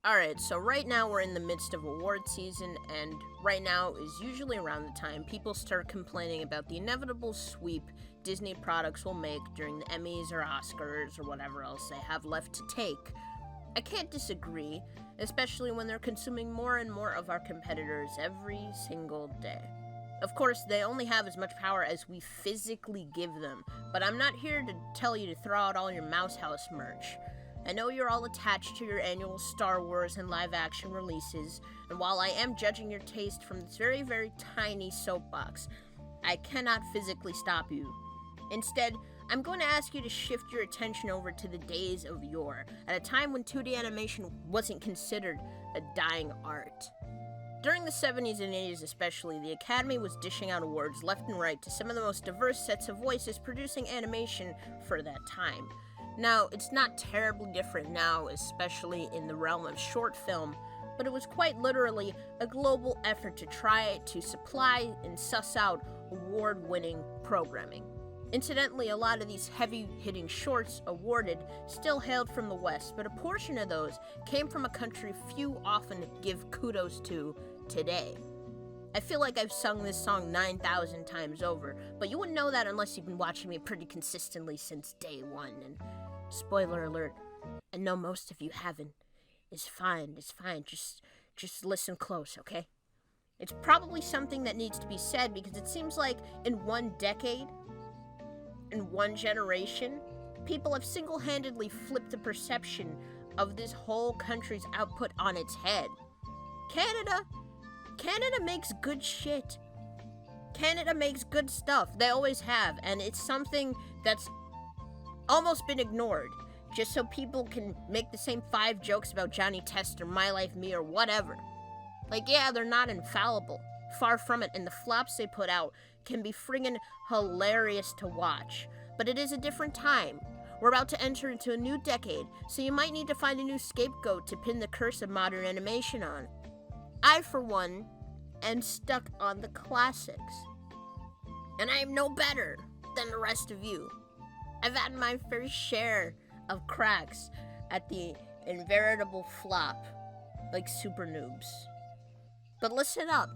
Alright, so right now we're in the midst of award season, and right now is usually around the time people start complaining about the inevitable sweep Disney products will make during the Emmys or Oscars or whatever else they have left to take. I can't disagree, especially when they're consuming more and more of our competitors every single day. Of course, they only have as much power as we physically give them, but I'm not here to tell you to throw out all your Mouse House merch. I know you're all attached to your annual Star Wars and live-action releases, and while I am judging your taste from this very, very tiny soapbox, I cannot physically stop you. Instead, I'm going to ask you to shift your attention over to the days of yore, at a time when 2D animation wasn't considered a dying art. During the 70s and 80s especially, the Academy was dishing out awards left and right to some of the most diverse sets of voices producing animation for that time. Now, it's not terribly different now, especially in the realm of short film, but it was quite literally a global effort to try to supply and suss out award-winning programming. Incidentally, a lot of these heavy-hitting shorts awarded still hailed from the West, but a portion of those came from a country few often give kudos to today. I feel like I've sung this song 9,000 times over, but you wouldn't know that unless you've been watching me pretty consistently since day one, and spoiler alert, I know most of you haven't. It's fine, just listen close, okay? It's probably something that needs to be said because it seems like in one decade, in one generation, people have single-handedly flipped the perception of this whole country's output on its head. Canada makes good shit. Canada makes good stuff. They always have, and it's something that's almost been ignored, just so people can make the same 5 jokes about Johnny Test or My Life Me or whatever. Like, yeah, they're not infallible. Far from it, and the flops they put out can be friggin' hilarious to watch. But it is a different time. We're about to enter into a new decade, so you might need to find a new scapegoat to pin the curse of modern animation on. I, for one, am stuck on the classics. And I am no better than the rest of you. I've had my fair share of cracks at the inveritable flop, like super noobs. But listen up.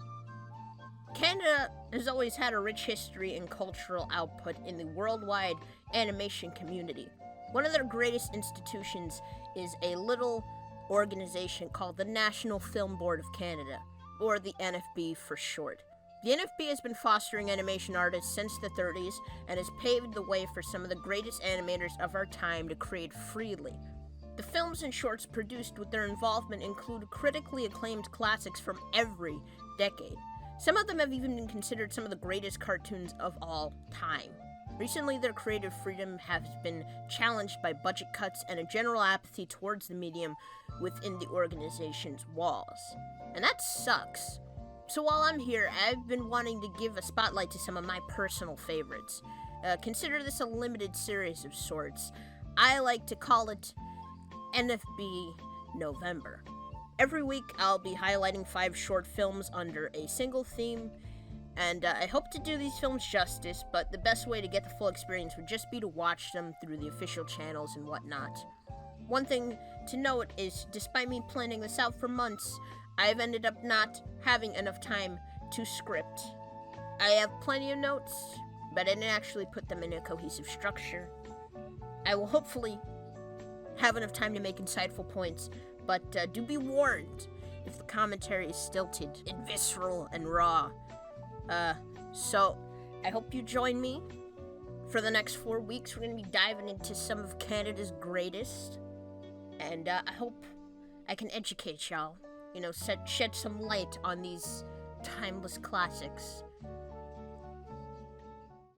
Canada has always had a rich history and cultural output in the worldwide animation community. One of their greatest institutions is a little organization called the National Film Board of Canada, or the NFB for short. The NFB has been fostering animation artists since the 30s and has paved the way for some of the greatest animators of our time to create freely. The films and shorts produced with their involvement include critically acclaimed classics from every decade. Some of them have even been considered some of the greatest cartoons of all time. Recently, their creative freedom has been challenged by budget cuts and a general apathy towards the medium within the organization's walls. And that sucks. So while I'm here, I've been wanting to give a spotlight to some of my personal favorites. Consider this a limited series of sorts. I like to call it NFB November. Every week, I'll be highlighting 5 short films under a single theme, and I hope to do these films justice, but the best way to get the full experience would just be to watch them through the official channels and whatnot. One thing to note is, despite me planning this out for months, I've ended up not having enough time to script. I have plenty of notes, but I didn't actually put them in a cohesive structure. I will hopefully have enough time to make insightful points, but do be warned if the commentary is stilted and visceral and raw. So I hope you join me. For the next 4 weeks, we're going to be diving into some of Canada's greatest, and I hope I can educate y'all, shed some light on these timeless classics.